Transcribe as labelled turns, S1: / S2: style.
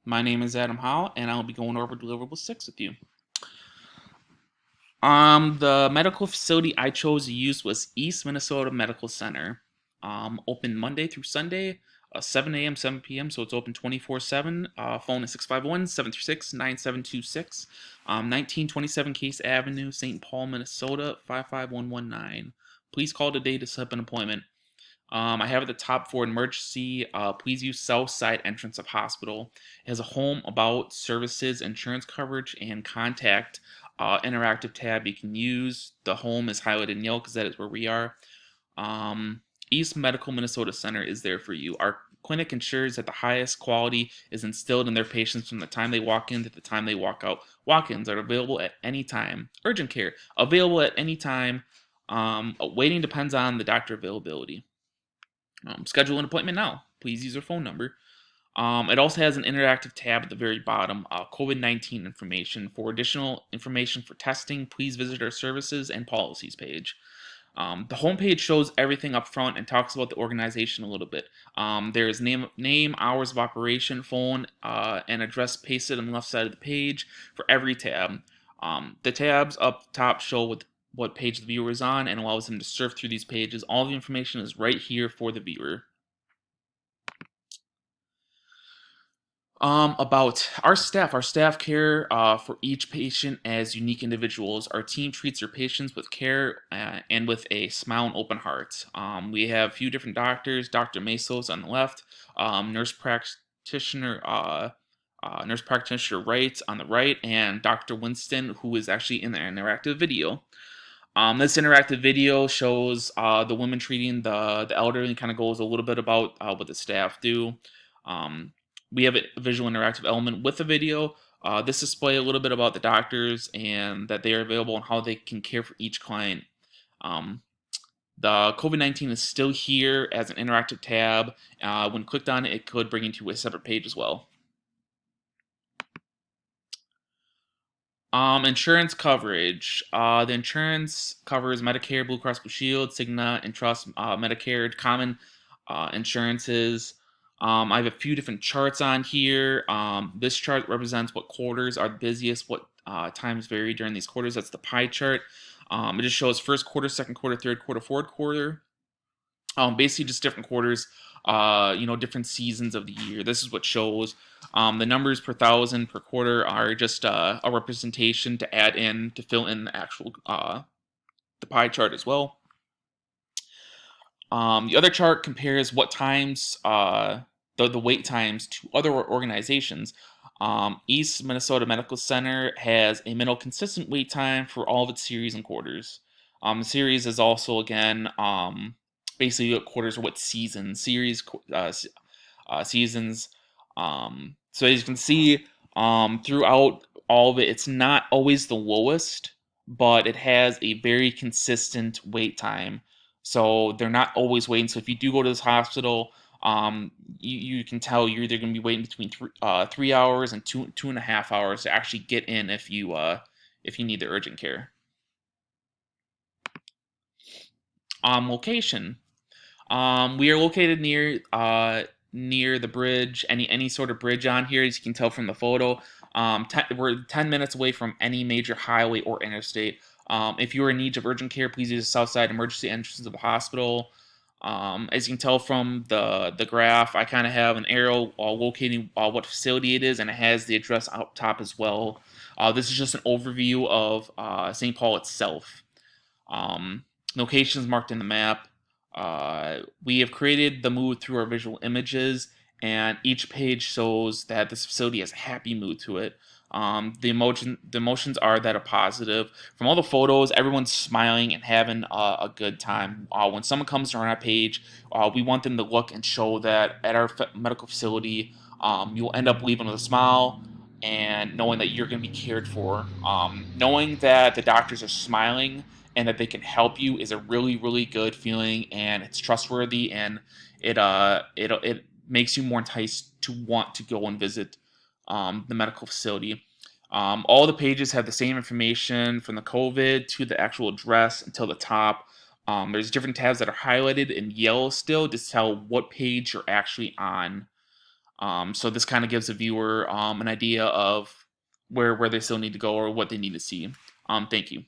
S1: My name is Adam Howe, and I'll be going over Deliverable 6 with you. The medical facility I chose to use was East Minnesota Medical Center. Open Monday through Sunday, 7 a.m., 7 p.m., so it's open 24/7. Phone is 651-736-9726. 1927 Case Avenue, St. Paul, Minnesota, 55119. Please call today to set up an appointment. I have at the top for emergency. Please use south side entrance of hospital. It has a home about services, insurance coverage, and contact interactive tab you can use. The home is highlighted in yellow because that is where we are. East Medical Minnesota Center is there for you. Our clinic ensures that the highest quality is instilled in their patients from the time they walk in to the time they walk out. Walk-ins are available at any time. Urgent care available at any time. Waiting depends on the doctor availability. Schedule an appointment now. Please use your phone number. It also has an interactive tab at the very bottom, COVID-19 information. For additional information for testing, please visit our services and policies page. The homepage shows everything up front and talks about the organization a little bit. There's name, hours of operation, phone, and address pasted on the left side of the page for every tab. The tabs up top show what page the viewer is on and allows them to surf through these pages. All the information is right here for the viewer. About our staff care for each patient as unique individuals. Our team treats their patients with care and with a smile and open heart. We have a few different doctors. Dr. Mesos on the left, nurse practitioner Wright on the right, and Dr. Winston, who is actually in the interactive video. This interactive video shows the women treating the elderly and kind of goes a little bit about what the staff do. We have a visual interactive element with the video. This display a little bit about the doctors and that they are available and how they can care for each client. The COVID-19 is still here as an interactive tab. When clicked on it, it could bring you to a separate page as well. Insurance coverage. The insurance covers Medicare, Blue Cross Blue Shield, Cigna, and Trust, Medicare, common insurances. I have a few different charts on here. This chart represents what quarters are the busiest, what times vary during these quarters. That's the pie chart. It just shows first quarter, second quarter, third quarter, fourth quarter. Basically just different quarters, different seasons of the year. This is what shows. The numbers per thousand per quarter are just a representation to add in to fill in the actual the pie chart as well. The other chart compares what times the wait times to other organizations. East Minnesota Medical Center has a minimal consistent wait time for all of its series and quarters. The series is also again basically what quarters or what seasons seasons. So as you can see, throughout all of it, it's not always the lowest, but it has a very consistent wait time. So they're not always waiting. So if you do go to this hospital, you can tell you're either going to be waiting between 3 hours and 2.5 hours to actually get in if you need the urgent care. Location. We are located near the bridge, any sort of bridge on here, as you can tell from the photo. We're 10 minutes away from any major highway or interstate. If you are in need of urgent care, please use the south side emergency entrance of the hospital. As you can tell from the graph, I kind of have an arrow locating what facility it is, and it has the address up top as well. This is just an overview of St. Paul itself. Locations marked in the map. We have created the mood through our visual images, and each page shows that this facility has a happy mood to it. The emotions are that are positive. From all the photos, everyone's smiling and having a good time. When someone comes on our page, we want them to look and show that at our medical facility, you'll end up leaving with a smile and knowing that you're going to be cared for. Knowing that the doctors are smiling and that they can help you is a really, really good feeling, and it's trustworthy, and it makes you more enticed to want to go and visit the medical facility. All the pages have the same information from the COVID to the actual address until the top. There's different tabs that are highlighted in yellow still to tell what page you're actually on. So this kind of gives the viewer an idea of where they still need to go or what they need to see. Thank you.